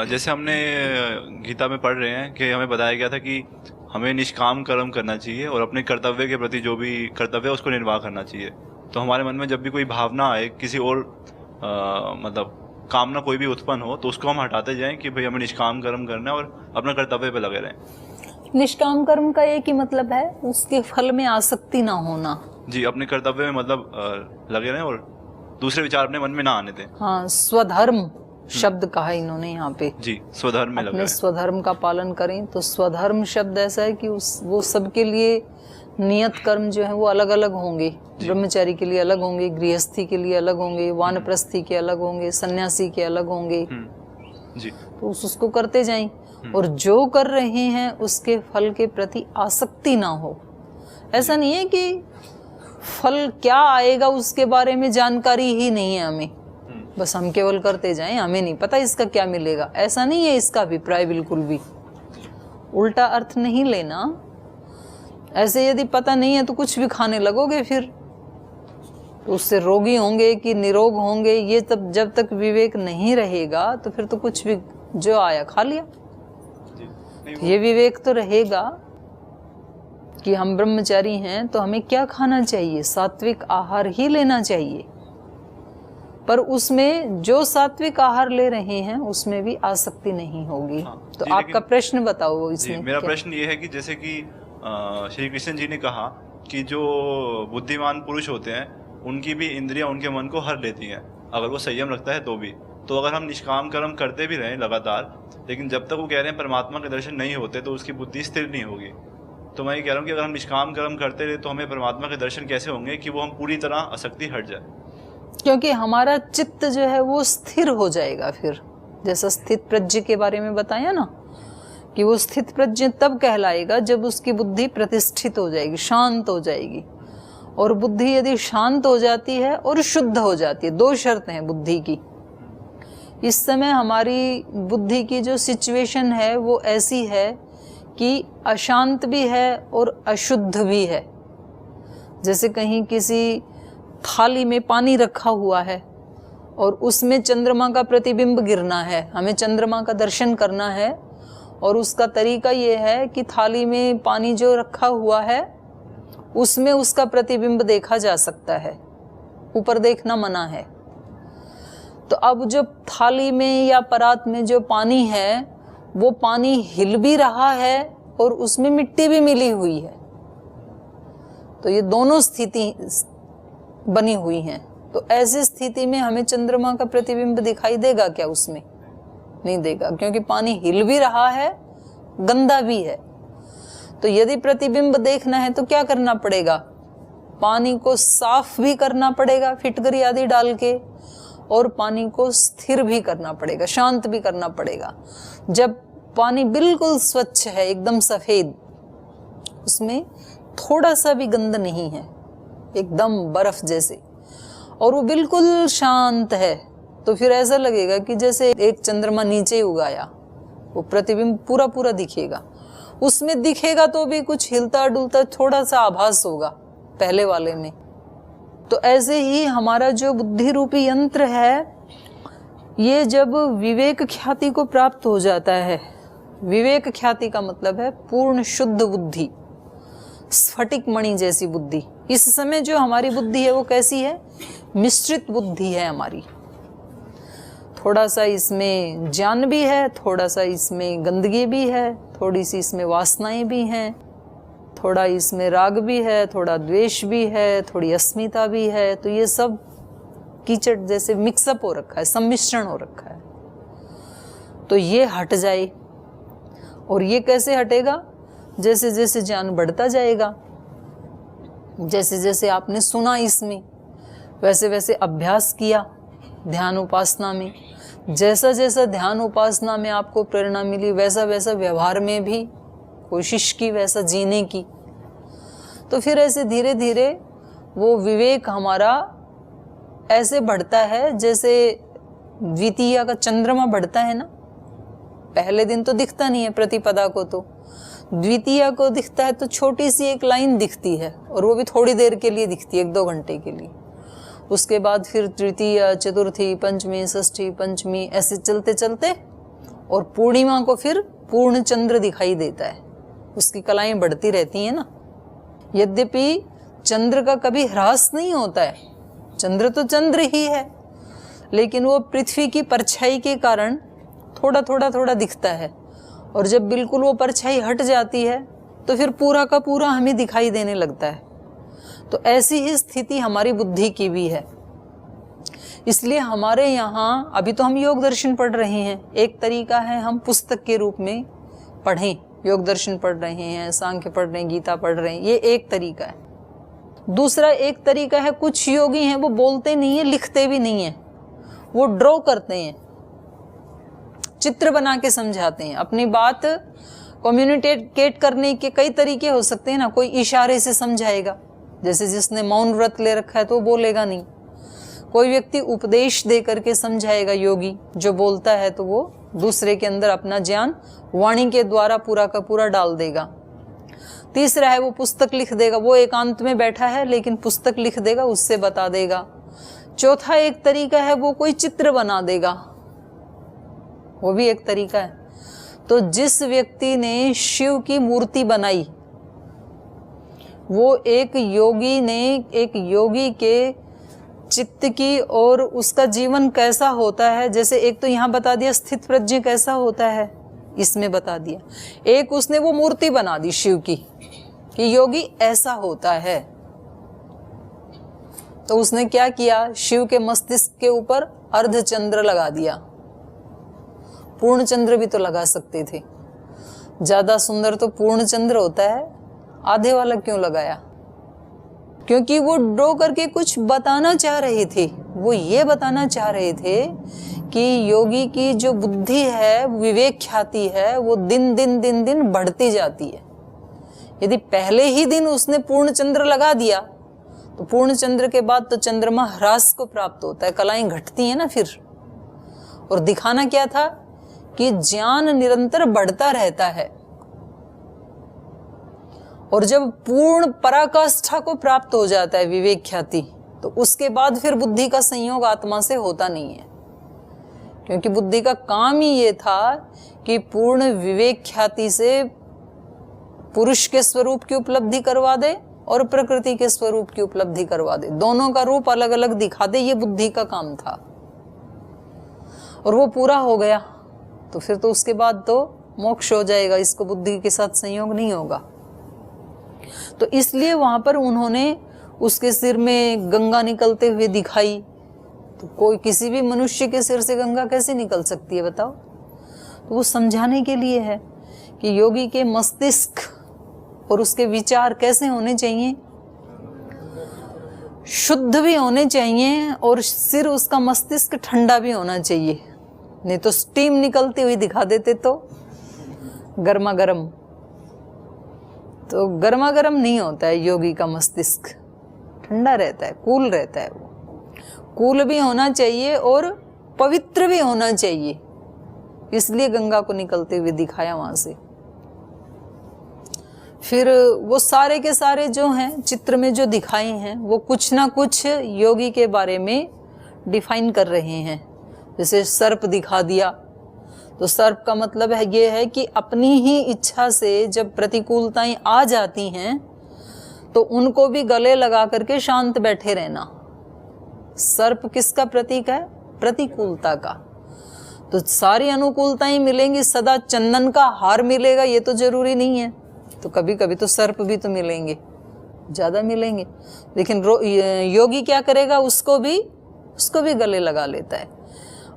जैसे हमने गीता में पढ़ रहे हैं कि हमें बताया गया था कि हमें निष्काम कर्म करना चाहिए और अपने कर्तव्य के प्रति जो भी कर्तव्य है उसको निर्वाह करना चाहिए। तो हमारे मन में जब भी कोई भावना आए किसी और मतलब कामना कोई भी उत्पन्न हो तो उसको हम हटाते जाएं कि भाई हमें निष्काम कर्म करना है और अपने कर्तव्य पे लगे रहें। निष्काम कर्म का एक ही मतलब है उसके फल में आसक्ति ना होना। जी, अपने कर्तव्य में मतलब लगे रहें और दूसरे विचार अपने मन में ना आने दें। हाँ, स्वधर्म शब्द कहा इन्होंने यहाँ पे। जी, स्वधर्म में लगे अपने स्वधर्म का पालन करें। तो स्वधर्म शब्द ऐसा है कि वो सबके लिए नियत कर्म जो है वो अलग अलग होंगे। ब्रह्मचारी के लिए अलग होंगे, गृहस्थी के लिए अलग होंगे, वानप्रस्थी के अलग होंगे, सन्यासी के अलग होंगे। जी, तो उसको करते जाएं और जो कर रहे हैं उसके फल के प्रति आसक्ति ना हो। ऐसा नहीं है कि फल क्या आएगा उसके बारे में जानकारी ही नहीं है हमें, बस हम केवल करते जाएं, हमें नहीं पता इसका क्या मिलेगा। ऐसा नहीं है इसका अभिप्राय, बिल्कुल भी उल्टा अर्थ नहीं लेना। ऐसे यदि पता नहीं है तो कुछ भी खाने लगोगे फिर तो उससे रोगी होंगे कि निरोग होंगे, ये तब जब तक विवेक नहीं रहेगा तो फिर तो कुछ भी जो आया खा लिया। ये विवेक तो रहेगा कि हम ब्रह्मचारी हैं तो हमें क्या खाना चाहिए, सात्विक आहार ही लेना चाहिए। पर उसमें जो सात्विक आहार ले रहे हैं उसमें भी आसक्ति नहीं होगी। तो आपका प्रश्न बताओ इसमें। मेरा प्रश्न ये है कि जैसे कि श्री कृष्ण जी ने कहा कि जो बुद्धिमान पुरुष होते हैं उनकी भी इंद्रियां उनके मन को हर लेती हैं अगर वो संयम रखता है तो भी। तो अगर हम निष्काम कर्म करते भी रहें लगातार, लेकिन जब तक वो कह रहे हैं परमात्मा के दर्शन नहीं होते तो उसकी बुद्धि स्थिर नहीं होगी। तो मैं ये कह रहा हूँ कि अगर हम निष्काम कर्म करते रहे तो हमें परमात्मा के दर्शन कैसे होंगे कि वो हम पूरी तरह आसक्ति हट जाए। क्योंकि हमारा चित्त जो है वो स्थिर हो जाएगा। फिर जैसा स्थित प्रज्ञ के बारे में बताया ना कि वो स्थित प्रज्ञ तब कहलाएगा जब उसकी बुद्धि प्रतिष्ठित हो जाएगी, शांत हो जाएगी। और बुद्धि यदि शांत हो जाती है और शुद्ध हो जाती है, दो शर्त हैं बुद्धि की। इस समय हमारी बुद्धि की जो सिचुएशन है वो ऐसी है कि अशांत भी है और अशुद्ध भी है। जैसे कहीं किसी थाली में पानी रखा हुआ है और उसमें चंद्रमा का प्रतिबिंब गिरना है, हमें चंद्रमा का दर्शन करना है। और उसका तरीका ये है कि थाली में पानी जो रखा हुआ है उसमें उसका प्रतिबिंब देखा जा सकता है, ऊपर देखना मना है। तो अब जो थाली में या परात में जो पानी है वो पानी हिल भी रहा है और उसमें मिट्टी भी मिली हुई है। तो ये दोनों स्थिति बनी हुई हैं। तो ऐसी स्थिति में हमें चंद्रमा का प्रतिबिंब दिखाई देगा क्या? उसमें नहीं देगा, क्योंकि पानी हिल भी रहा है, गंदा भी है। तो यदि प्रतिबिंब देखना है तो क्या करना पड़ेगा? पानी को साफ भी करना पड़ेगा फिटकरी आदि डाल के, और पानी को स्थिर भी करना पड़ेगा, शांत भी करना पड़ेगा। जब पानी बिल्कुल स्वच्छ है, एकदम सफेद, उसमें थोड़ा सा भी गंध नहीं है, एकदम बर्फ जैसे, और वो बिल्कुल शांत है, तो फिर ऐसा लगेगा कि जैसे एक चंद्रमा नीचे ही उगाया। वो प्रतिबिंब पूरा पूरा दिखेगा। उसमें दिखेगा तो भी कुछ हिलता डुलता थोड़ा सा आभास होगा पहले वाले में। तो ऐसे ही हमारा जो बुद्धि रूपी यंत्र है, ये जब विवेक ख्याति को प्राप्त हो जाता है, विवेक ख्याति का मतलब है पूर्ण शुद्ध बुद्धि, स्फटिक मणि जैसी बुद्धि। इस समय जो हमारी बुद्धि है वो कैसी है? मिश्रित बुद्धि है हमारी। थोड़ा सा इसमें ज्ञान भी है, थोड़ा सा इसमें गंदगी भी है, थोड़ी सी इसमें वासनाएं भी हैं, थोड़ा इसमें राग भी है, थोड़ा द्वेष भी है, थोड़ी अस्मिता भी है। तो ये सब कीचड़ जैसे मिक्सअप हो रखा है, सम्मिश्रण हो रखा है। तो ये हट जाए। और ये कैसे हटेगा? जैसे जैसे ज्ञान बढ़ता जाएगा, जैसे जैसे आपने सुना इसमें, वैसे वैसे अभ्यास किया ध्यान उपासना में, जैसा जैसा ध्यान उपासना में आपको प्रेरणा मिली वैसा वैसा व्यवहार में भी कोशिश की, वैसा जीने की। तो फिर ऐसे धीरे धीरे वो विवेक हमारा ऐसे बढ़ता है जैसे द्वितीया का चंद्रमा बढ़ता है ना। पहले दिन तो दिखता नहीं है प्रतिपदा को, तो द्वितीया को दिखता है तो छोटी सी एक लाइन दिखती है, और वो भी थोड़ी देर के लिए दिखती है, 1-2 घंटे के लिए। उसके बाद फिर तृतीया, चतुर्थी, पंचमी, षष्ठी, पंचमी, ऐसे चलते चलते, और पूर्णिमा को फिर पूर्ण चंद्र दिखाई देता है। उसकी कलाएं बढ़ती रहती हैं ना। यद्यपि चंद्र का कभी ह्रास नहीं होता है, चंद्र तो चंद्र ही है, लेकिन वो पृथ्वी की परछाई के कारण थोड़ा थोड़ा थोड़ा दिखता है, और जब बिल्कुल वो परछाई हट जाती है तो फिर पूरा का पूरा हमें दिखाई देने लगता है। तो ऐसी ही स्थिति हमारी बुद्धि की भी है। इसलिए हमारे यहाँ अभी तो हम योग दर्शन पढ़ रहे हैं। एक तरीका है हम पुस्तक के रूप में पढ़ें, योग दर्शन पढ़ रहे हैं, सांख्य पढ़ रहे हैं, गीता पढ़ रहे हैं, ये एक तरीका है। दूसरा एक तरीका है, कुछ योगी हैं वो बोलते नहीं है, लिखते भी नहीं है, वो ड्रॉ करते हैं, चित्र बना के समझाते हैं। अपनी बात कम्युनिकेट करने के कई तरीके हो सकते हैं ना। कोई इशारे से समझाएगा, जैसे जिसने मौन व्रत ले रखा है तो वो बोलेगा नहीं। कोई व्यक्ति उपदेश दे करके समझाएगा, योगी जो बोलता है तो वो दूसरे के अंदर अपना ज्ञान वाणी के द्वारा पूरा का पूरा डाल देगा। तीसरा है वो पुस्तक लिख देगा, वो एकांत में बैठा है लेकिन पुस्तक लिख देगा, उससे बता देगा। चौथा एक तरीका है वो कोई चित्र बना देगा, वो भी एक तरीका है। तो जिस व्यक्ति ने शिव की मूर्ति बनाई, वो एक योगी ने एक योगी के चित्त की और उसका जीवन कैसा होता है, जैसे एक तो यहाँ बता दिया स्थित प्रज्ञ कैसा होता है, इसमें बता दिया। एक उसने वो मूर्ति बना दी शिव की कि योगी ऐसा होता है। तो उसने क्या किया, शिव के मस्तिष्क के ऊपर अर्धचंद्र लगा दिया। पूर्ण चंद्र भी तो लगा सकते थे, ज्यादा सुंदर तो पूर्ण चंद्र होता है, आधे वाला क्यों लगाया? क्योंकि वो ड्रॉ करके कुछ बताना चाह रहे थे। वो ये बताना चाह रहे थे कि योगी की जो बुद्धि है, विवेक ख्याति है, वो दिन दिन बढ़ती जाती है। यदि पहले ही दिन उसने पूर्ण चंद्र लगा दिया तो पूर्ण चंद्र के बाद तो चंद्रमा ह्रास को प्राप्त होता है, कलाएं घटती हैं ना फिर। और दिखाना क्या था कि ज्ञान निरंतर बढ़ता रहता है, और जब पूर्ण पराकाष्ठा को प्राप्त हो जाता है विवेक ख्याति, तो उसके बाद फिर बुद्धि का संयोग आत्मा से होता नहीं है। क्योंकि बुद्धि का काम ही ये था कि पूर्ण विवेक ख्याति से पुरुष के स्वरूप की उपलब्धि करवा दे और प्रकृति के स्वरूप की उपलब्धि करवा दे, दोनों का रूप अलग अलग दिखा दे, ये बुद्धि का काम था। और वो पूरा हो गया तो फिर तो उसके बाद तो मोक्ष हो जाएगा, इसको बुद्धि के साथ संयोग नहीं होगा। तो इसलिए वहां पर उन्होंने उसके सिर में गंगा निकलते हुए दिखाई। तो कोई किसी भी मनुष्य के सिर से गंगा कैसे निकल सकती है बताओ? तो वो समझाने के लिए है कि योगी के मस्तिष्क और उसके विचार कैसे होने चाहिए, शुद्ध भी होने चाहिए, और सिर उसका मस्तिष्क ठंडा भी होना चाहिए। नहीं तो स्टीम निकलती हुई दिखा देते तो गर्मा गर्म। तो गर्मा गर्म नहीं होता है योगी का मस्तिष्क, ठंडा रहता है, कूल रहता है। वो कूल भी होना चाहिए और पवित्र भी होना चाहिए, इसलिए गंगा को निकलते हुए दिखाया वहां से। फिर वो सारे के सारे जो हैं चित्र में जो दिखाए हैं, वो कुछ ना कुछ योगी के बारे में डिफाइन कर रहे हैं। जैसे सर्प दिखा दिया, तो सर्प का मतलब है ये है कि अपनी ही इच्छा से जब प्रतिकूलताएं आ जाती हैं तो उनको भी गले लगा करके शांत बैठे रहना। सर्प किसका प्रतीक है? प्रतिकूलता का। तो सारी अनुकूलताएं मिलेंगी, सदा चंदन का हार मिलेगा ये तो जरूरी नहीं है। तो कभी कभी तो सर्प भी तो मिलेंगे, ज्यादा मिलेंगे, लेकिन योगी क्या करेगा, उसको भी गले लगा लेता है।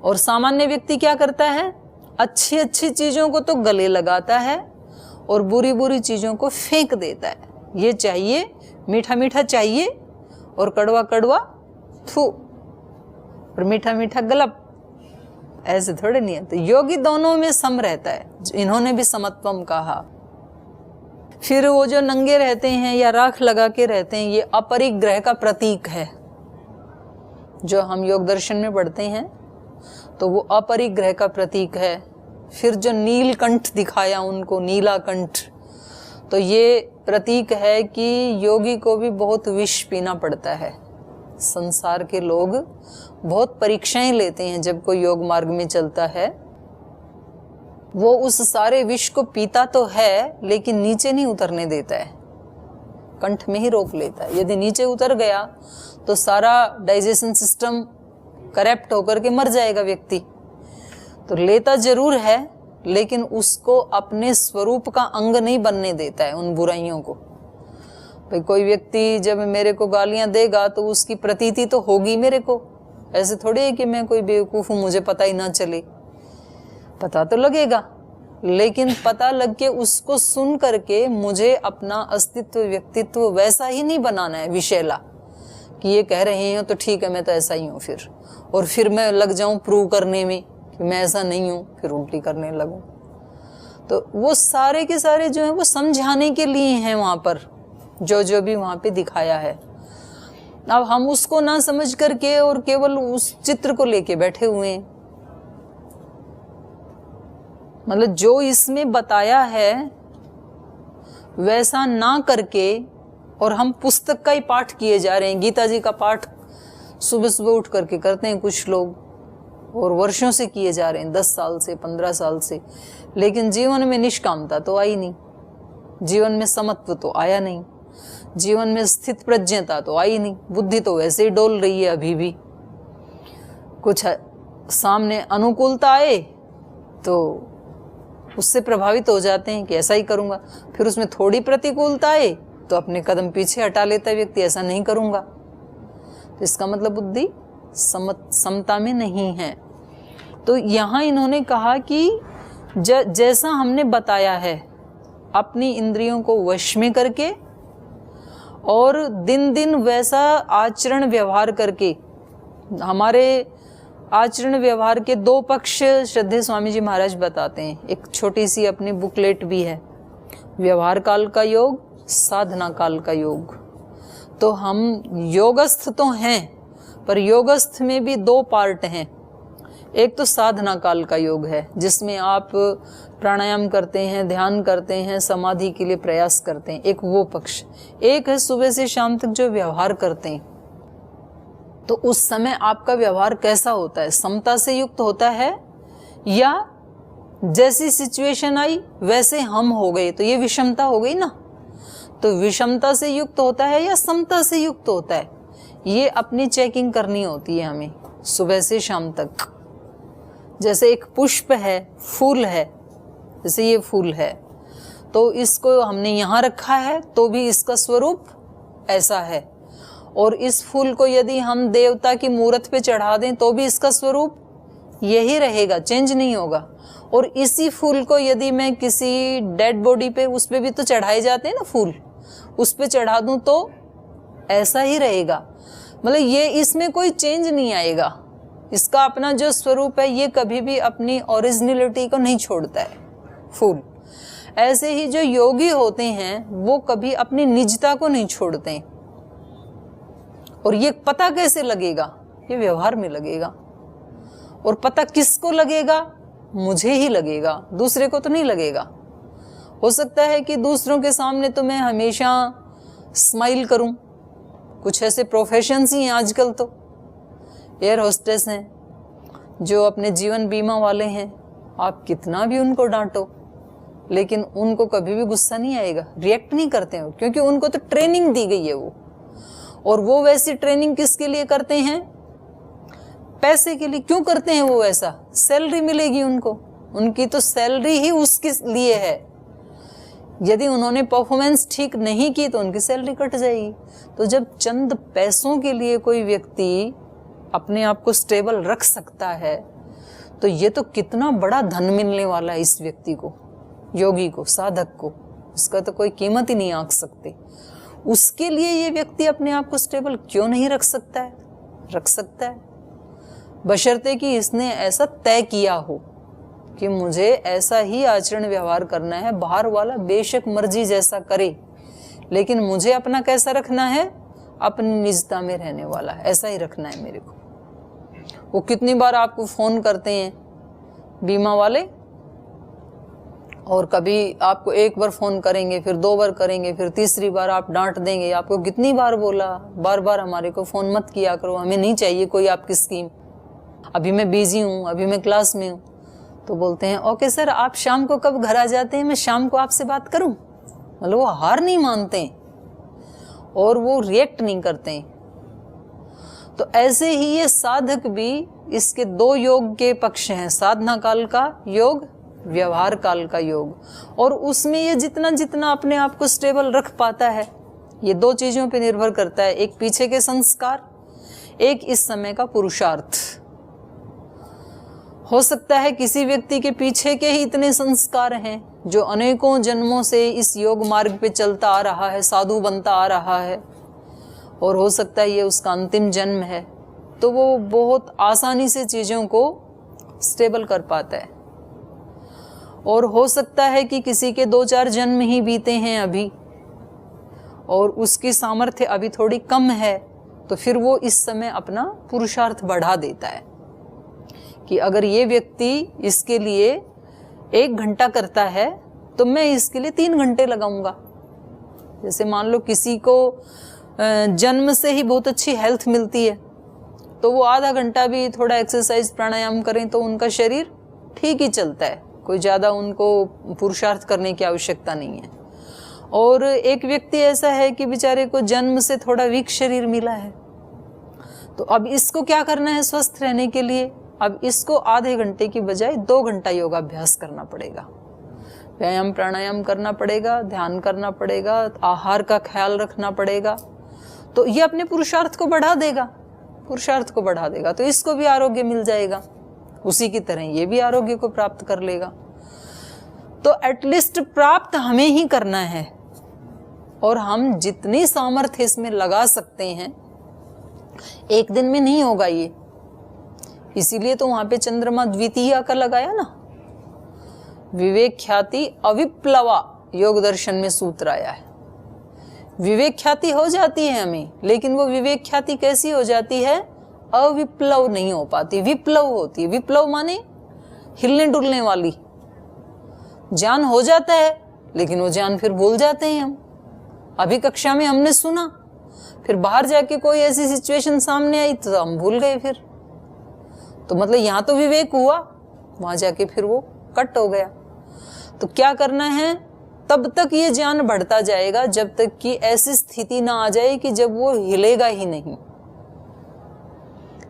और सामान्य व्यक्ति क्या करता है, अच्छी अच्छी चीजों को तो गले लगाता है और बुरी बुरी चीजों को फेंक देता है। ये चाहिए, मीठा मीठा चाहिए और कड़वा कड़वा थू, और मीठा मीठा गलप, ऐसे थोड़े नहीं है। तो योगी दोनों में सम रहता है, इन्होंने भी समत्वम कहा। फिर वो जो नंगे रहते हैं या राख लगा के रहते हैं, ये अपरिग्रह का प्रतीक है। जो हम योग दर्शन में पढ़ते हैं तो वो अपरिग्रह का प्रतीक है। फिर जो नीलकंठ दिखाया उनको, नीलाकंठ, तो ये प्रतीक है कि योगी को भी बहुत विष पीना पड़ता है। संसार के लोग बहुत परीक्षाएं लेते हैं जब कोई योग मार्ग में चलता है। वो उस सारे विष को पीता तो है लेकिन नीचे नहीं उतरने देता है, कंठ में ही रोक लेता है। यदि नीचे उतर गया तो सारा डाइजेशन सिस्टम करप्ट होकर के मर जाएगा व्यक्ति। तो लेता जरूर है लेकिन उसको अपने स्वरूप का अंग नहीं बनने देता है उन बुराइयों को। भाई कोई व्यक्ति जब मेरे को गालियां देगा तो उसकी प्रतीति तो होगी मेरे को, ऐसे थोड़ी है कि मैं कोई बेवकूफ हूं मुझे पता ही ना चले, पता तो लगेगा। लेकिन पता लग के उसको सुन करके मुझे अपना अस्तित्व व्यक्तित्व वैसा ही नहीं बनाना है विषैला कि ये कह रहे हैं तो ठीक है मैं तो ऐसा ही हूँ फिर, और फिर मैं लग जाऊं प्रूव करने में कि मैं ऐसा नहीं हूँ, फिर उल्टी करने लगूं। तो वो सारे के सारे जो है वो समझाने के लिए हैं वहां पर, जो भी वहां पे दिखाया है। अब हम उसको ना समझ करके और केवल उस चित्र को लेके बैठे हुए हैं। मतलब जो इसमें बताया है वैसा ना करके, और हम पुस्तक का ही पाठ किए जा रहे हैं। गीता जी का पाठ सुबह सुबह उठ करके करते हैं कुछ लोग, और वर्षों से किए जा रहे हैं, 10 साल से 15 साल से, लेकिन जीवन में निष्कामता तो आई नहीं, जीवन में समत्व तो आया नहीं, जीवन में स्थित प्रज्ञता तो आई नहीं। बुद्धि तो वैसे ही डोल रही है अभी भी। कुछ सामने अनुकूलता आए तो उससे प्रभावित हो जाते हैं कि ऐसा ही करूंगा, फिर उसमें थोड़ी प्रतिकूलता आए तो अपने कदम पीछे हटा लेता है व्यक्ति, ऐसा नहीं करूंगा। तो इसका मतलब बुद्धि समता में नहीं है। तो यहाँ इन्होंने कहा कि जैसा हमने बताया है अपनी इंद्रियों को वश में करके और दिन दिन वैसा आचरण व्यवहार करके, हमारे आचरण व्यवहार के 2 पक्ष श्रद्धेय स्वामी जी महाराज बताते हैं। एक छोटी सी अपनी बुकलेट भी है, व्यवहार काल का योग, साधना काल का योग। तो हम योगस्थ तो हैं, पर योगस्थ में भी 2 पार्ट हैं। एक तो साधना काल का योग है जिसमें आप प्राणायाम करते हैं, ध्यान करते हैं, समाधि के लिए प्रयास करते हैं, एक वो पक्ष। एक है सुबह से शाम तक जो व्यवहार करते हैं। तो उस समय आपका व्यवहार कैसा होता है, समता से युक्त होता है या जैसी सिचुएशन आई वैसे हम हो गए, तो ये विषमता हो गई ना। तो विषमता से युक्त होता है या समता से युक्त होता है, ये अपनी चेकिंग करनी होती है हमें सुबह से शाम तक। जैसे एक पुष्प है, फूल है, जैसे ये फूल है तो इसको हमने यहाँ रखा है तो भी इसका स्वरूप ऐसा है, और इस फूल को यदि हम देवता की मूर्त पे चढ़ा दें तो भी इसका स्वरूप यही रहेगा, चेंज नहीं होगा। और इसी फूल को यदि मैं किसी डेड बॉडी पे, उस पे भी तो चढ़ाए जाते हैं ना फूल, उस पे चढ़ा दूं तो ऐसा ही रहेगा। मतलब ये इसमें कोई चेंज नहीं आएगा, इसका अपना जो स्वरूप है ये कभी भी अपनी ओरिजिनलिटी को नहीं छोड़ता है फूल। ऐसे ही जो योगी होते हैं वो कभी अपनी निजता को नहीं छोड़ते हैं। और ये पता कैसे लगेगा, ये व्यवहार में लगेगा। और पता किसको लगेगा, मुझे ही लगेगा, दूसरे को तो नहीं लगेगा। हो सकता है कि दूसरों के सामने तो मैं हमेशा स्माइल करूं, कुछ ऐसे प्रोफेशंस ही हैं आजकल, तो एयर होस्टेस हैं, जो अपने जीवन बीमा वाले हैं, आप कितना भी उनको डांटो लेकिन उनको कभी भी गुस्सा नहीं आएगा, रिएक्ट नहीं करते हैं, क्योंकि उनको तो ट्रेनिंग दी गई है वो। और वो वैसी ट्रेनिंग किसके लिए करते हैं, पैसे के लिए। क्यों करते हैं वो ऐसा, सैलरी मिलेगी उनको, उनकी तो सैलरी ही उसके लिए है। यदि उन्होंने परफॉर्मेंस ठीक नहीं की तो उनकी सैलरी कट जाएगी। तो जब चंद पैसों के लिए कोई व्यक्ति अपने आप को स्टेबल रख सकता है तो ये तो कितना बड़ा धन मिलने वाला है इस व्यक्ति को, योगी को, साधक को, उसका तो कोई कीमत ही नहीं आंक सकते। उसके लिए ये व्यक्ति अपने आप को स्टेबल क्यों नहीं रख सकता है, रख सकता है, बशर्ते कि इसने ऐसा तय किया हो कि मुझे ऐसा ही आचरण व्यवहार करना है, बाहर वाला बेशक मर्जी जैसा करे लेकिन मुझे अपना कैसा रखना है, अपनी निजता में रहने वाला, ऐसा ही रखना है मेरे को। वो कितनी बार आपको फोन करते हैं बीमा वाले, और कभी आपको एक बार फोन करेंगे, फिर 2 बार करेंगे, फिर तीसरी बार आप डांट देंगे, आपको कितनी बार बोला, बार बार हमारे को फोन मत किया करो, हमें नहीं चाहिए कोई आपकी स्कीम, अभी मैं बिजी हूँ, अभी मैं क्लास में हूँ। तो बोलते हैं ओके सर, आप शाम को कब घर आ जाते हैं, मैं शाम को आपसे बात करूं। मतलब वो हार नहीं मानते और वो रिएक्ट नहीं करते। तो ऐसे ही ये साधक भी, इसके 2 योग के पक्ष हैं, साधना काल का योग, व्यवहार काल का योग। और उसमें ये जितना जितना अपने आप को स्टेबल रख पाता है, ये 2 चीजों पे निर्भर करता है, एक पीछे के संस्कार, एक इस समय का पुरुषार्थ। हो सकता है किसी व्यक्ति के पीछे के ही इतने संस्कार हैं जो अनेकों जन्मों से इस योग मार्ग पे चलता आ रहा है, साधु बनता आ रहा है, और हो सकता है ये उसका अंतिम जन्म है, तो वो बहुत आसानी से चीज़ों को स्टेबल कर पाता है। और हो सकता है कि किसी के 2-4 जन्म ही बीते हैं अभी, और उसकी सामर्थ्य अभी थोड़ी कम है, तो फिर वो इस समय अपना पुरुषार्थ बढ़ा देता है कि अगर ये व्यक्ति इसके लिए 1 घंटा करता है तो मैं इसके लिए 3 घंटे लगाऊंगा। जैसे मान लो किसी को जन्म से ही बहुत अच्छी हेल्थ मिलती है, तो वो आधा घंटा भी थोड़ा एक्सरसाइज प्राणायाम करें तो उनका शरीर ठीक ही चलता है, कोई ज़्यादा उनको पुरुषार्थ करने की आवश्यकता नहीं है। और एक व्यक्ति ऐसा है कि बेचारे को जन्म से थोड़ा वीक शरीर मिला है, तो अब इसको क्या करना है स्वस्थ रहने के लिए, अब इसको आधे घंटे की बजाय 2 घंटा योगाभ्यास करना पड़ेगा, व्यायाम प्राणायाम करना पड़ेगा, ध्यान करना पड़ेगा, आहार का ख्याल रखना पड़ेगा। तो ये अपने पुरुषार्थ को बढ़ा देगा, पुरुषार्थ को बढ़ा देगा, तो इसको भी आरोग्य मिल जाएगा, उसी की तरह ये भी आरोग्य को प्राप्त कर लेगा। तो एटलीस्ट प्राप्त हमें ही करना है, और हम जितनी सामर्थ्य इसमें लगा सकते हैं, एक दिन में नहीं होगा ये। इसीलिए तो वहां पे चंद्रमा द्वितीया का लगाया ना, विवेक ख्याति अविप्लवा योग दर्शन में सूत्र आया है। विवेक ख्याति हो जाती है हमें, लेकिन वो विवेक ख्याति कैसी हो जाती है, अविप्लव नहीं हो पाती, विप्लव होती है। विप्लव माने हिलने डुलने वाली। ज्ञान हो जाता है लेकिन वो ज्ञान फिर भूल जाते हैं हम। अभी कक्षा में हमने सुना, फिर बाहर जाके कोई ऐसी सिचुएशन सामने आई तो हम भूल गए फिर। तो मतलब यहाँ तो विवेक हुआ, वहां जाके फिर वो कट हो गया। तो क्या करना है, तब तक ये ज्ञान बढ़ता जाएगा जब तक कि ऐसी स्थिति ना आ जाए कि जब वो हिलेगा ही नहीं।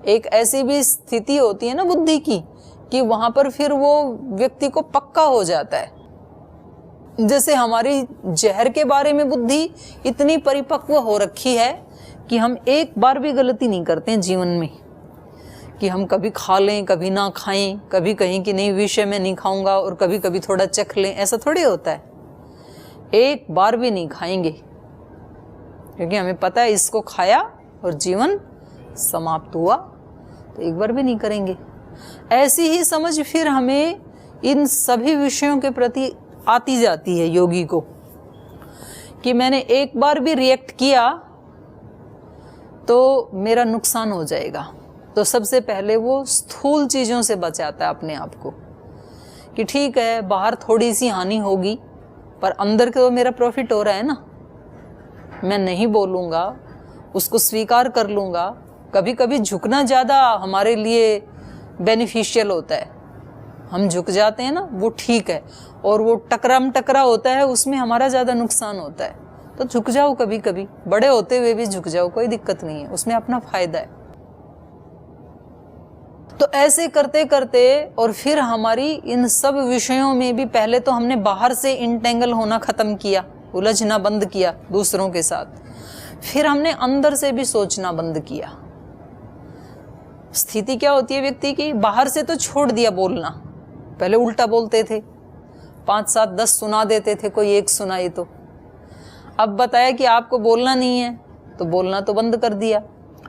एक ऐसी भी स्थिति होती है ना बुद्धि की कि वहां पर फिर वो व्यक्ति को पक्का हो जाता है। जैसे हमारी जहर के बारे में बुद्धि इतनी परिपक्व हो रखी है कि हम एक बार भी गलती नहीं करते हैं जीवन में, कि हम कभी खा लें कभी ना खाएं, कभी कहें कि नहीं विषय में नहीं खाऊंगा और कभी कभी थोड़ा चख लें, ऐसा थोड़ी होता है। एक बार भी नहीं खाएंगे क्योंकि हमें पता है इसको खाया और जीवन समाप्त हुआ, तो एक बार भी नहीं करेंगे। ऐसी ही समझ फिर हमें इन सभी विषयों के प्रति आती जाती है योगी को, कि मैंने एक बार भी रिएक्ट किया तो मेरा नुकसान हो जाएगा। तो सबसे पहले वो स्थूल चीज़ों से बचाता है अपने आप को, कि ठीक है बाहर थोड़ी सी हानि होगी पर अंदर के तो मेरा प्रॉफिट हो रहा है ना, मैं नहीं बोलूँगा, उसको स्वीकार कर लूँगा। कभी कभी झुकना ज़्यादा हमारे लिए बेनिफिशियल होता है, हम झुक जाते हैं ना, वो ठीक है, और वो टकरा होता है उसमें हमारा ज़्यादा नुकसान होता है। तो झुक जाओ, कभी कभी बड़े होते हुए भी झुक जाओ, कोई दिक्कत नहीं है, उसमें अपना फायदा है। तो ऐसे करते करते और फिर हमारी इन सब विषयों में भी पहले तो हमने बाहर से इंटेंगल होना खत्म किया, उलझना बंद किया दूसरों के साथ, फिर हमने अंदर से भी सोचना बंद किया। स्थिति क्या होती है व्यक्ति की, बाहर से तो छोड़ दिया बोलना, पहले उल्टा बोलते थे, 5, 7, 10 सुना देते थे, कोई एक सुनाई तो। अब बताया कि आपको बोलना नहीं है तो बोलना तो बंद कर दिया,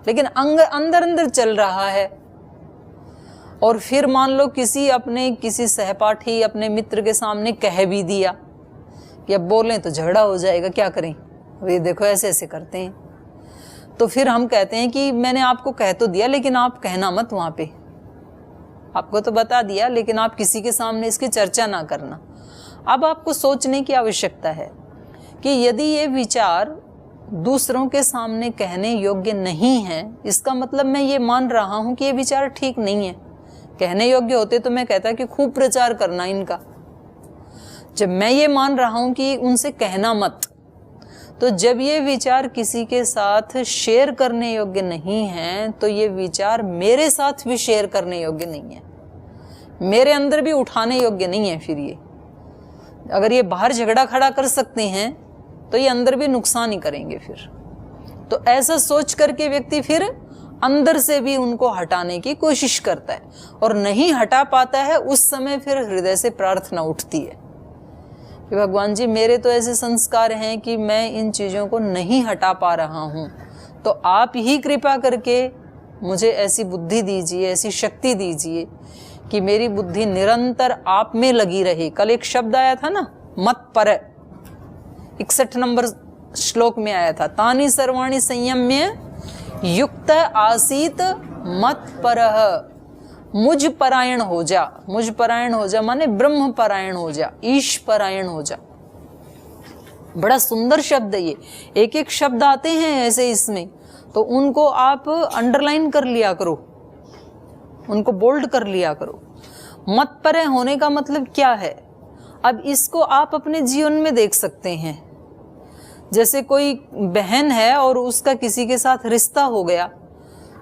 लेकिन अंदर अंदर चल रहा है। और फिर मान लो किसी सहपाठी अपने मित्र के सामने कह भी दिया कि अब बोलें तो झगड़ा हो जाएगा, क्या करें, ये देखो ऐसे ऐसे करते हैं। तो फिर हम कहते हैं कि मैंने आपको कह तो दिया लेकिन आप कहना मत, वहाँ पे आपको तो बता दिया लेकिन आप किसी के सामने इसकी चर्चा ना करना। अब आपको सोचने की आवश्यकता है कि यदि ये विचार दूसरों के सामने कहने योग्य नहीं है, इसका मतलब मैं ये मान रहा हूं कि ये विचार ठीक नहीं है। कहने योग्य होते तो मैं कहता कि खूब प्रचार करना इनका। जब मैं ये मान रहा हूं कि उनसे कहना मत, तो जब ये विचार किसी के साथ शेयर करने योग्य नहीं है, तो ये विचार मेरे साथ भी शेयर करने योग्य नहीं है, मेरे अंदर भी उठाने योग्य नहीं है। फिर ये अगर ये बाहर झगड़ा खड़ा कर सकते हैं तो ये अंदर भी नुकसान ही करेंगे फिर। तो ऐसा सोच करके व्यक्ति फिर अंदर से भी उनको हटाने की कोशिश करता है, और नहीं हटा पाता है, उस समय फिर हृदय से प्रार्थना उठती है कि भगवान जी मेरे तो ऐसे संस्कार हैं कि मैं इन चीज़ों को नहीं हटा पा रहा हूँ, तो आप ही कृपा करके मुझे ऐसी बुद्धि दीजिए, ऐसी शक्ति दीजिए कि मेरी बुद्धि निरंतर आप में लगी रहे। कल एक शब्द आया था ना, मत पर, 61 नंबर श्लोक में आया था, तानि सर्वाणि संयम्य युक्त आसीत मत परह। मुझ परायण हो जा, मुझ परायण हो जा माने ब्रह्म परायण हो जा, ईश परायण हो जा। बड़ा सुंदर शब्द है ये, एक एक शब्द आते हैं ऐसे इसमें, तो उनको आप अंडरलाइन कर लिया करो, उनको बोल्ड कर लिया करो। मत पर होने का मतलब क्या है? अब इसको आप अपने जीवन में देख सकते हैं। जैसे कोई बहन है और उसका किसी के साथ रिश्ता हो गया,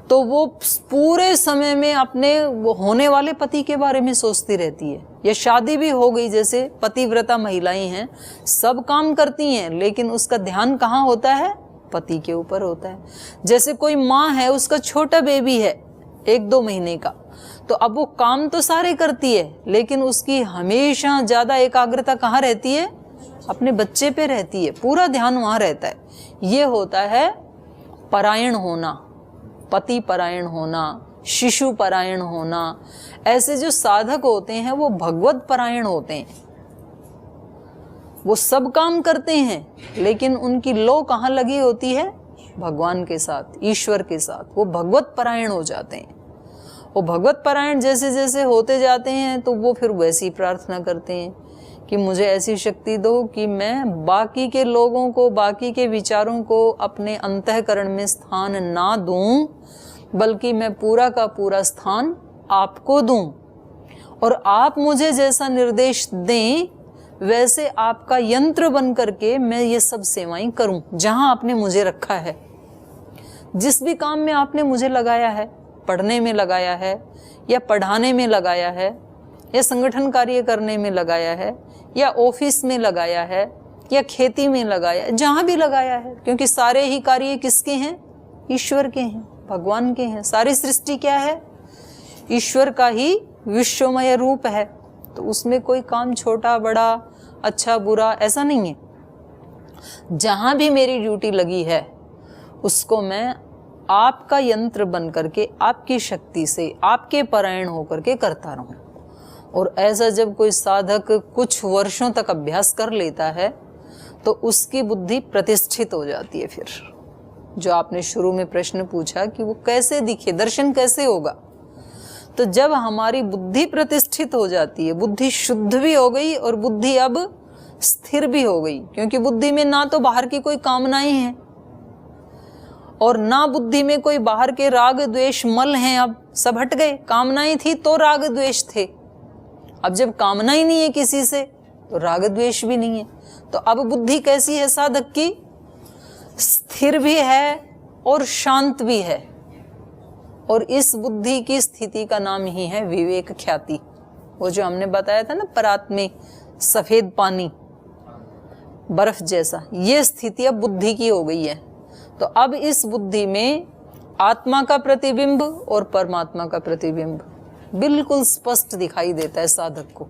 तो वो पूरे समय में अपने वो होने वाले पति के बारे में सोचती रहती है। या शादी भी हो गई, जैसे पतिव्रता महिलाएं हैं, सब काम करती हैं, लेकिन उसका ध्यान कहाँ होता है? पति के ऊपर होता है। जैसे कोई माँ है, उसका छोटा बेबी है 1-2 महीने का, तो अब वो काम तो सारे करती है, लेकिन उसकी हमेशा ज्यादा एकाग्रता कहाँ रहती है? अपने बच्चे पे रहती है, पूरा ध्यान वहां रहता है। ये होता है परायण होना, पति परायण होना, शिशु परायण होना। ऐसे जो साधक होते हैं वो भगवत परायण होते हैं, वो सब काम करते हैं, लेकिन उनकी लो कहाँ लगी होती है? भगवान के साथ, ईश्वर के साथ। वो भगवत परायण हो जाते हैं। वो भगवत परायण जैसे जैसे होते जाते हैं, तो वो फिर वैसी प्रार्थना करते हैं कि मुझे ऐसी शक्ति दो कि मैं बाकी के लोगों को, बाकी के विचारों को अपने अंतःकरण में स्थान ना दूं, बल्कि मैं पूरा का पूरा स्थान आपको दूं, और आप मुझे जैसा निर्देश दें वैसे आपका यंत्र बन करके मैं ये सब सेवाएं करूं जहां आपने मुझे रखा है। जिस भी काम में आपने मुझे लगाया है, पढ़ने में लगाया है, या पढ़ाने में लगाया है, या संगठन कार्य करने में लगाया है, या ऑफिस में लगाया है, या खेती में लगाया है, जहां भी लगाया है, क्योंकि सारे ही कार्य किसके हैं? ईश्वर के हैं, भगवान के हैं। सारी सृष्टि क्या है? ईश्वर का ही विश्वमय रूप है। तो उसमें कोई काम छोटा बड़ा, अच्छा बुरा ऐसा नहीं है। जहां भी मेरी ड्यूटी लगी है उसको मैं आपका यंत्र बन करके, आपकी शक्ति से, आपके परायण होकर के करता रहूं। और ऐसा जब कोई साधक कुछ वर्षों तक अभ्यास कर लेता है, तो उसकी बुद्धि प्रतिष्ठित हो जाती है। फिर जो आपने शुरू में प्रश्न पूछा कि वो कैसे दिखे, दर्शन कैसे होगा, तो जब हमारी बुद्धि प्रतिष्ठित हो जाती है, बुद्धि शुद्ध भी हो गई और बुद्धि अब स्थिर भी हो गई, क्योंकि बुद्धि में ना तो बाहर की कोई कामनाएं हैं और ना बुद्धि में कोई बाहर के राग द्वेष मल हैं। अब सब हट गए। कामनाएं थी तो राग द्वेष थे, अब जब कामना ही नहीं है किसी से तो राग द्वेष भी नहीं है। तो अब बुद्धि कैसी है साधक की? स्थिर भी है और शांत भी है। और इस बुद्धि की स्थिति का नाम ही है विवेक ख्याति। वो जो हमने बताया था ना, परात में सफेद पानी, बर्फ जैसा, ये स्थिति अब बुद्धि की हो गई है। तो अब इस बुद्धि में आत्मा का प्रतिबिंब और परमात्मा का प्रतिबिंब बिल्कुल स्पष्ट दिखाई देता है साधक को,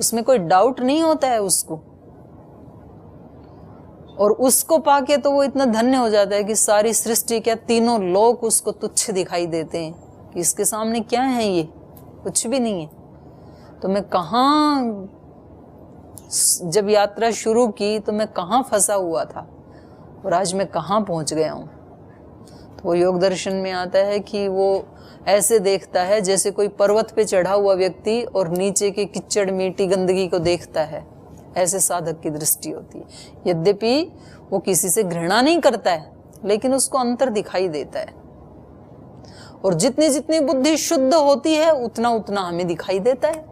उसमें कोई डाउट नहीं होता है उसको। और उसको पाके तो वो इतना धन्य हो जाता है कि सारी सृष्टि, क्या तीनों लोक उसको तुच्छ दिखाई देते हैं कि इसके सामने क्या है, ये कुछ भी नहीं है। तो मैं कहाँ, जब यात्रा शुरू की तो मैं कहाँ फंसा हुआ था और आज मैं कहाँ पहुंच गया हूँ। तो वो योग दर्शन में आता है कि वो ऐसे देखता है जैसे कोई पर्वत पे चढ़ा हुआ व्यक्ति और नीचे के कीचड़ मिट्टी गंदगी को देखता है, ऐसे साधक की दृष्टि होती है। यद्यपि वो किसी से घृणा नहीं करता है, लेकिन उसको अंतर दिखाई देता है। और जितनी जितनी बुद्धि शुद्ध होती है उतना उतना हमें दिखाई देता है।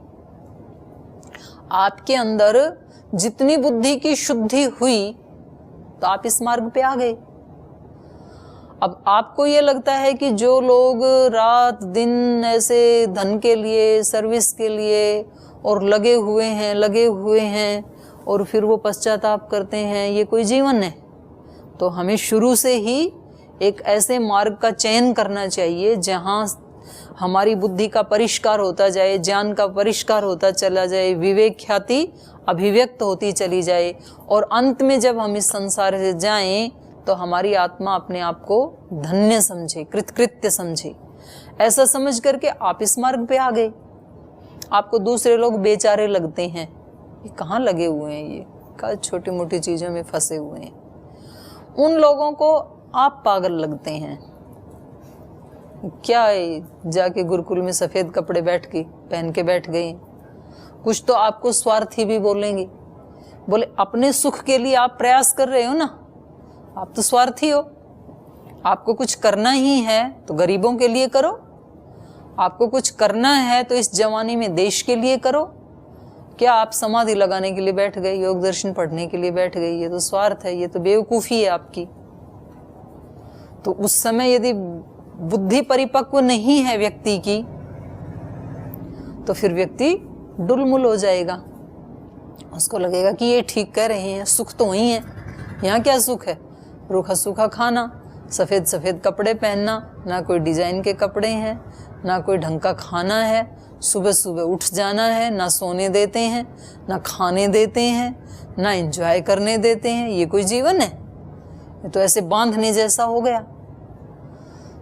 आपके अंदर जितनी बुद्धि की शुद्धि हुई तो आप इस मार्ग पे आ गए। अब आपको ये लगता है कि जो लोग रात दिन ऐसे धन के लिए, सर्विस के लिए और लगे हुए हैं और फिर वो पश्चाताप करते हैं, ये कोई जीवन है? तो हमें शुरू से ही एक ऐसे मार्ग का चयन करना चाहिए जहाँ हमारी बुद्धि का परिष्कार होता जाए, ज्ञान का परिष्कार होता चला जाए, विवेक ख्याति अभिव्यक्त होती चली जाए, और अंत में जब हम इस संसार से जाएं तो हमारी आत्मा अपने आप को धन्य समझे, कृतकृत्य समझे। ऐसा समझ करके आप इस मार्ग पे आ गए। आपको दूसरे लोग बेचारे लगते हैं, ये कहाँ लगे हुए हैं, ये कहाँ छोटी मोटी चीज़ों में फंसे हुए हैं। उन लोगों को आप पागल लगते हैं। क्या है, जाके गुरुकुल में सफ़ेद कपड़े पहन के बैठ गए। कुछ तो आपको स्वार्थी भी बोलेंगे, बोले अपने सुख के लिए आप प्रयास कर रहे हो ना, आप तो स्वार्थी हो। आपको कुछ करना ही है तो गरीबों के लिए करो, आपको कुछ करना है तो इस जवानी में देश के लिए करो। क्या आप समाधि लगाने के लिए बैठ गए, योग दर्शन पढ़ने के लिए बैठ गए? ये तो स्वार्थ है, ये तो बेवकूफ़ी है आपकी। तो उस समय यदि बुद्धि परिपक्व नहीं है व्यक्ति की तो फिर व्यक्ति डुलमुल हो जाएगा। उसको लगेगा कि ये ठीक कह रहे हैं, सुख तो वही है, यहाँ क्या सुख है? रूखा सूखा खाना, सफ़ेद सफ़ेद कपड़े पहनना, ना कोई डिजाइन के कपड़े हैं, ना कोई ढंग का खाना है, सुबह सुबह उठ जाना है, ना सोने देते हैं, ना खाने देते हैं, ना एंजॉय करने देते हैं। ये कोई जीवन है? ये तो ऐसे बांधने जैसा हो गया।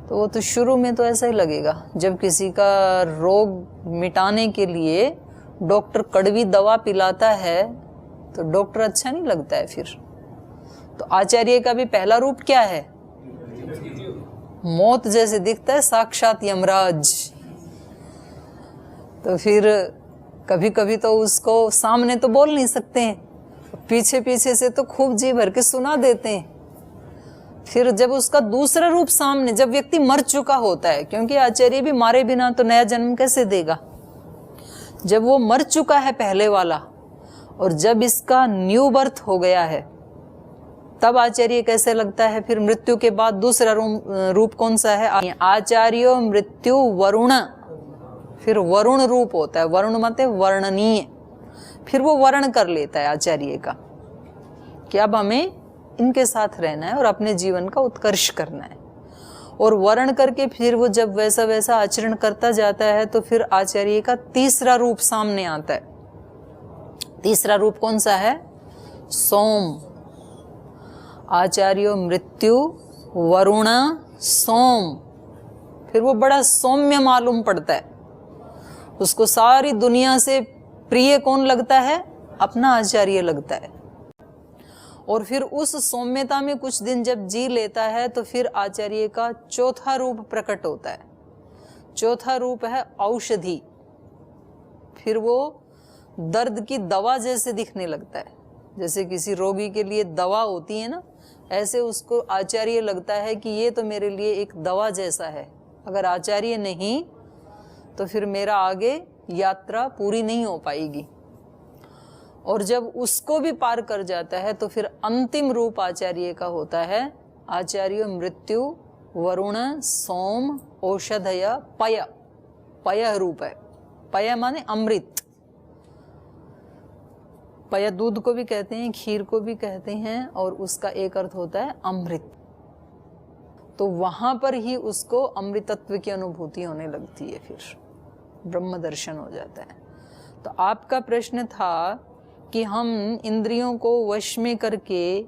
तो वो तो शुरू में तो ऐसा ही लगेगा। जब किसी का रोग मिटाने के लिए डॉक्टर कड़वी दवा पिलाता है तो डॉक्टर अच्छा नहीं लगता है फिर। तो आचार्य का भी पहला रूप क्या है? मौत जैसे दिखता है, साक्षात यमराज। तो फिर कभी कभी तो उसको सामने तो बोल नहीं सकते हैं, पीछे पीछे से तो खूब जी भर के सुना देते हैं। फिर जब उसका दूसरा रूप सामने, जब व्यक्ति मर चुका होता है, क्योंकि आचार्य भी मारे बिना तो नया जन्म कैसे देगा। जब वो मर चुका है पहले वाला, और जब इसका न्यू बर्थ हो गया है, तब आचार्य कैसे लगता है? फिर मृत्यु के बाद दूसरा रूप कौन सा है? आचार्यो मृत्यु वरुण, फिर वरुण रूप होता है। वरुण मतलब वर्णनीय। फिर वो वर्ण कर लेता है आचार्य का कि अब हमें इनके साथ रहना है और अपने जीवन का उत्कर्ष करना है। और वर्ण करके फिर वो जब वैसा वैसा आचरण करता जाता है तो फिर आचार्य का तीसरा रूप सामने आता है। तीसरा रूप कौन सा है? सोम। आचार्यो मृत्यु वरुण सोम। फिर वो बड़ा सौम्य मालूम पड़ता है। उसको सारी दुनिया से प्रिय कौन लगता है? अपना आचार्य लगता है। और फिर उस सौम्यता में कुछ दिन जब जी लेता है तो फिर आचार्य का चौथा रूप प्रकट होता है। चौथा रूप है औषधि। फिर वो दर्द की दवा जैसे दिखने लगता है। जैसे किसी रोगी के लिए दवा होती है ना, ऐसे उसको आचार्य लगता है कि ये तो मेरे लिए एक दवा जैसा है। अगर आचार्य नहीं तो फिर मेरा आगे यात्रा पूरी नहीं हो पाएगी। और जब उसको भी पार कर जाता है तो फिर अंतिम रूप आचार्य का होता है आचार्य मृत्यु वरुण सोम औषधय पय। पय रूप है। पय माने अमृत। पय दूध को भी कहते हैं, खीर को भी कहते हैं, और उसका एक अर्थ होता है अमृत। तो वहां पर ही उसको अमृतत्व की अनुभूति होने लगती है, फिर ब्रह्म दर्शन हो जाता है। तो आपका प्रश्न था कि हम इंद्रियों को वश में करके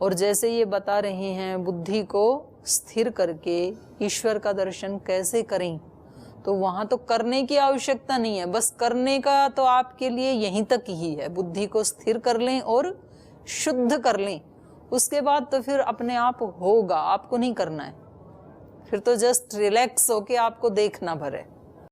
और जैसे ये बता रहे हैं बुद्धि को स्थिर करके ईश्वर का दर्शन कैसे करें। तो वहाँ तो करने की आवश्यकता नहीं है, बस करने का तो आपके लिए यहीं तक ही है। बुद्धि को स्थिर कर लें और शुद्ध कर लें, उसके बाद तो फिर अपने आप होगा, आपको नहीं करना है। फिर तो जस्ट रिलैक्स होके आपको देखना भर है।